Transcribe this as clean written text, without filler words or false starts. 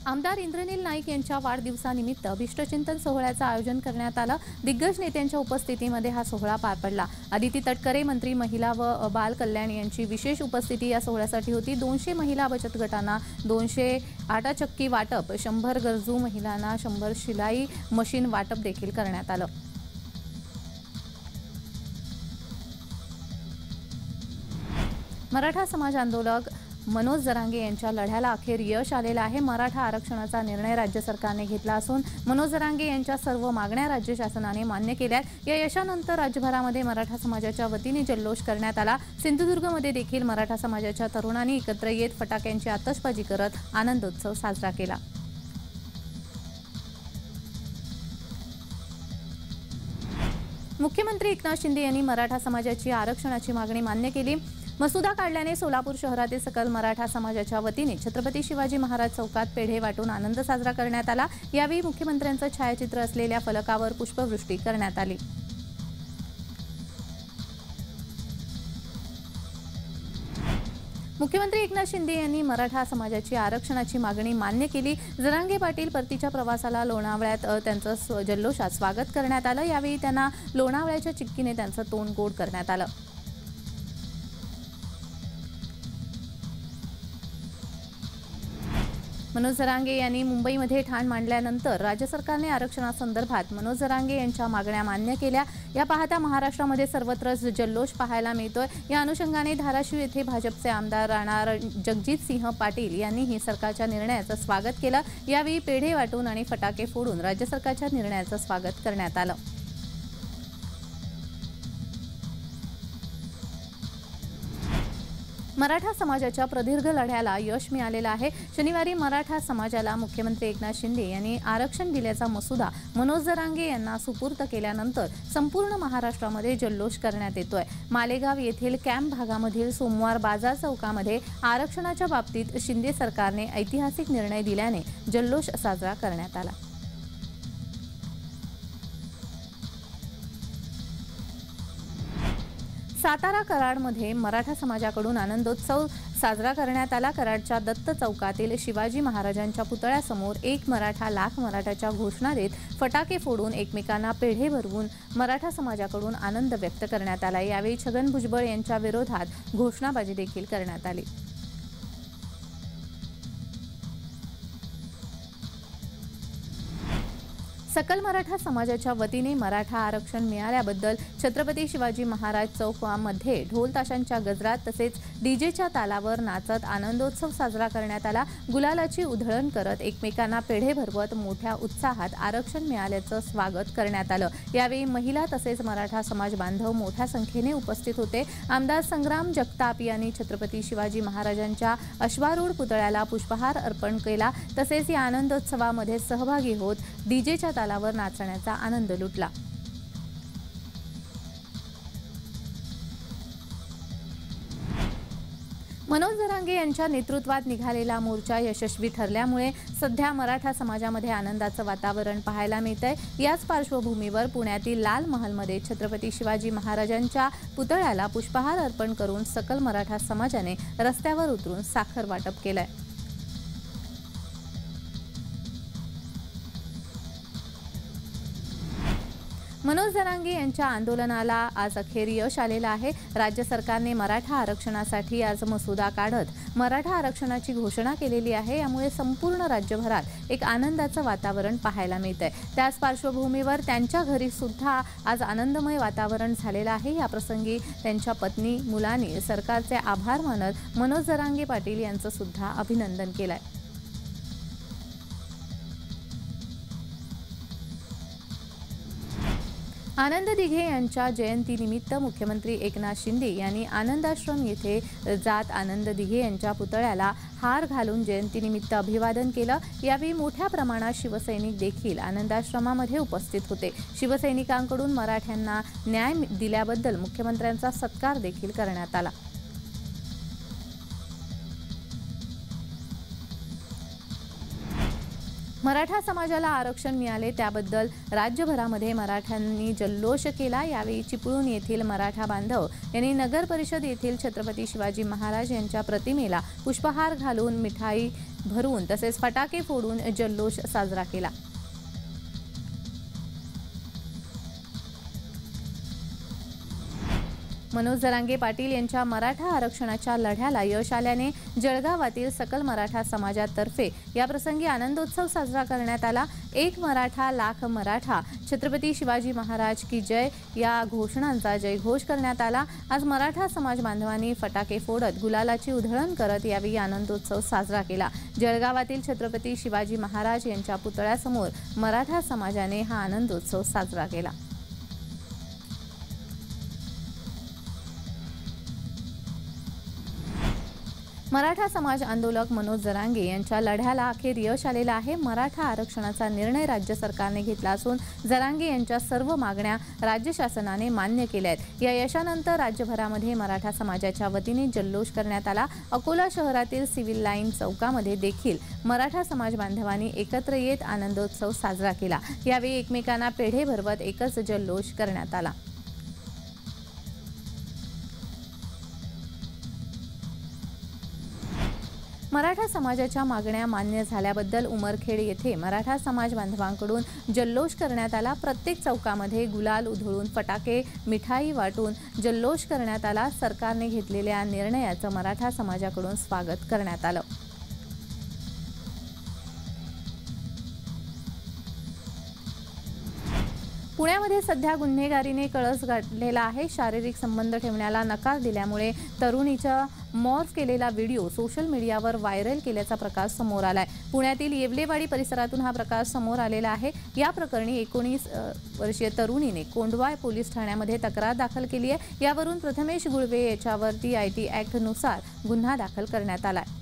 आमदार इंद्रनील नाईक यांच्या वाढदिवसानिमित्त अभिष्टचिंतन सोहळ्याचं आयोजन करण्यात आलं। दिग्गज नेत्यांच्या उपस्थितीमध्ये हा सोहळा पार पडला। अदिती तटकरे मंत्री महिला व बाल कल्याण यांची विशेष उपस्थिती या सोहळ्यासाठी होती। 200 महिला बचत गटांना 200 आटा चक्की वाटप, 100 गरजू महिलांना 100 शिलाई मशीन वाटप देखील करण्यात आलं। मराठा समाज आंदोलक मनोज जरांगे यांच्या लढ्याला अखेर यश आलेलं आहे। मराठा आरक्षणाचा निर्णय राज्य सरकारने घेतला असून मनोज जरांगे यांच्या सर्व मागण्या राज्य शासनाने मान्य केल्यात। या यशानंतर राज्यभरामध्ये मराठा समाजाच्या वतीने जल्लोष करण्यात आला। सिंधुदुर्गमध्ये देखील मराठा समाजाच्या तरुणांनी एकत्र येत फटाक्यांची आतषबाजी करत आनंदोत्सव साजरा केला। मुख्यमंत्री एकनाथ शिंदे यांनी मराठा समाजाची आरक्षणाची मागणी मान्य केली। मसुदा काढल्याने सोलापूर शहरातील सकल मराठा समाजाच्या वतीने छत्रपती शिवाजी महाराज चौकात पेढे वाटून आनंद साजरा करण्यात आला। यावेळी मुख्यमंत्र्यांचं छायाचित्र असलेल्या फलकावर पुष्पवृष्टी करण्यात आली। मुख्यमंत्री एकनाथ शिंदे यांनी मराठा समाजाची आरक्षणाची मागणी मान्य केली। जरांगे पाटील परतीच्या प्रवासाला लोणावळ्यात त्यांचं जल्लोषात स्वागत करण्यात आलं। यावेळी त्यांना लोणावळ्याच्या चिक्कीने त्यांचं तोंड गोड करण्यात आलं। मनोज जरांगे यांनी मुंबईमध्ये ठाण मांडल्यानंतर राज्य सरकारने आरक्षणासंदर्भात मनोज जरांगे यांच्या मागण्या मान्य केल्या। या पाहता महाराष्ट्रामध्ये सर्वत्र जल्लोष पाहायला मिळतोय। या अनुषंगाने धाराशिव येथे भाजपचे आमदार राणा जगजितसिंह पाटील यांनीही सरकारच्या निर्णयाचं स्वागत केलं। यावेळी पेढे वाटून आणि फटाके फोडून राज्य सरकारच्या निर्णयाचं स्वागत करण्यात आलं। मराठा समाजाच्या प्रदीर्घ लढ्याला यश मिळालेलं आहे। शनिवारी मराठा समाजाला मुख्यमंत्री एकनाथ शिंदे यांनी आरक्षण दिल्याचा मसुदा मनोज जरांगे यांना सुपूर्द केल्यानंतर संपूर्ण महाराष्ट्रामध्ये जल्लोष करण्यात येतोय। मालेगाव येथील कॅम्प भागामधील सोमवार बाजार चौकामध्ये आरक्षणाच्या बाबतीत शिंदे सरकारने ऐतिहासिक निर्णय दिल्याने जल्लोष साजरा करण्यात आला। सातारा कराडमध्ये मराठा समाजाकडून आनंदोत्सव साजरा करण्यात आला। कराडच्या दत्त चौकातील शिवाजी महाराजांच्या पुतळ्यासमोर एक मराठा लाख मराठाच्या घोषणा देत फटाके फोडून एकमेकांना पेढे भरवून मराठा समाजाकडून आनंद व्यक्त करण्यात आला। यावेळी छगन भुजबळ यांच्या विरोधात घोषणाबाजी देखील करण्यात आली। सकल मराठा समाजाच्या वतीने मराठा आरक्षण मिळाल्याबद्दल छत्रपती शिवाजी महाराज चौकामध्ये ढोल ताशांच्या गजरात तसेच डीजेच्या तालावर नाचत आनंदोत्सव साजरा करण्यात आला। गुलालाची उधळण करत एकमेकांना पेढे भरवत मोठ्या उत्साहात आरक्षण मिळाल्याचं स्वागत करण्यात आलं। यावेळी महिला तसेच मराठा समाज बांधव मोठ्या संख्येने उपस्थित होते। आमदार संग्राम जगताप यांनी छत्रपती शिवाजी महाराजांच्या अश्वारूढ पुतळ्याला पुष्पहार अर्पण केला तसेच या आनंदोत्सवामध्ये सहभागी होत डीजेच्या तालावर नाचण्याचा आनंद लुटला। मनोज जरांगे यांच्या नेतृत्वात निघालेला मोर्चा यशस्वी ठरल्यामुळे सध्या मराठा समाजामध्ये आनंदाचं वातावरण पाहायला मिळतंय। याच पार्श्वभूमीवर पुण्यातील लाल महालमध्ये छत्रपती शिवाजी महाराजांच्या पुतळ्याला पुष्पहार अर्पण करून सकल मराठा समाजाने रस्त्यावर उतरून साखर वाटप केलंय। मनोज जरांगे यांच्या आंदोलनाला आज अखेर यश आलेलं आहे। राज्य सरकारने मराठा आरक्षणासाठी आज मसुदा काढत मराठा आरक्षणाची घोषणा केलेली आहे। यामुळे संपूर्ण राज्यभरात एक आनंदाचं वातावरण पाहायला मिळतंय। त्याच पार्श्वभूमीवर त्यांच्या घरी सुद्धा आज आनंदमय वातावरण झालेलं आहे। या प्रसंगी त्यांच्या पत्नी मुलांनी सरकारचे आभार मानत मनोज जरांगे पाटील यांचं सुद्धा अभिनंदन केलंय। आनंद दिघे यांच्या जयंतीनिमित्त मुख्यमंत्री एकनाथ शिंदे यांनी आनंदाश्रम येथे जात आनंद दिघे यांच्या पुतळ्याला हार घालून जयंतीनिमित्त अभिवादन केलं। यावेळी मोठ्या प्रमाणात शिवसैनिक देखील आनंदाश्रमामध्ये उपस्थित होते। शिवसैनिकांकडून मराठ्यांना न्याय दिल्याबद्दल मुख्यमंत्र्यांचा सत्कार देखील करण्यात आला। मराठा समाजाला आरक्षण मिळाले त्याबद्दल राज्यभरामध्ये मराठ्यांनी जल्लोष केला। यावेळी चिपळूण येथील मराठा बांधव यांनी नगर परिषद येथील छत्रपती शिवाजी महाराज यांच्या प्रतिमेला पुष्पहार घालून मिठाई भरून तसेच फटाके फोडून जल्लोष साजरा केला। मनोज जरांगे पाटील यांच्या मराठा आरक्षणाच्या लढ्याला यश आल्याने जळगावातील सकल मराठा समाजातर्फे या प्रसंगी आनंदोत्सव साजरा करण्यात आला। एक मराठा लाख मराठा छत्रपती शिवाजी महाराज की जय या घोषणांचा जयघोष करण्यात आला। आज मराठा समाज बांधवांनी फटाके फोडत गुलालाची उधळण करत यावेळी आनंदोत्सव साजरा केला। जळगावातील छत्रपती शिवाजी महाराज यांच्या पुतळ्यासमोर मराठा समाजाने हा आनंदोत्सव साजरा केला। मराठा समाज आंदोलक मनोज जरांगे यांच्या लढ्याला अखेर यश आलेलं आहे। मराठा आरक्षणाचा निर्णय राज्य सरकारने घेतला असून जरांगे यांच्या सर्व मागण्या राज्य शासनाने मान्य केल्या आहेत। या यशानंतर राज्यभरामध्ये मराठा समाजाच्या वतीने जल्लोष करण्यात आला। अकोला शहरातील सिव्हिल लाईन चौकामध्ये देखील मराठा समाज बांधवांनी एकत्र येत आनंदोत्सव साजरा केला। यावेळी एकमेकांना पेढे भरवत एकच जल्लोष करण्यात आला। मराठा समाजाच्या मागण्या मान्य झाल्याबद्दल उमरखेड येथे मराठा समाज बांधवांकडून जल्लोष करण्यात आला। प्रत्येक चौकामध्ये गुलाल उधळून फटाके मिठाई वाटून जल्लोष करण्यात आला। सरकारने घेतलेल्या निर्णयाचं मराठा समाजाकडून स्वागत करण्यात आलं। पुण्यामध्ये सध्या गुन्हेगारीने कळस गाठलेला आहे। शारीरिक संबंध ठेवण्याला नकार दिल्यामुळे तरुणीचा मॉर्फ केलेला व्हिडिओ सोशल मीडियावर व्हायरल केल्याचा प्रकार समोर आलाय। पुण्यातील येवलेवाडी परिसरातून हा प्रकार समोर आलेला आहे। या प्रकरणी 19 वर्षीय तरुणीने कोंढवा पोलीस ठाण्यामध्ये तक्रार दाखल केली आहे। यावरून प्रथमेश गुळवे याच्यावरती IT ॲक्ट नुसार गुन्हा दाखल करण्यात आलाय।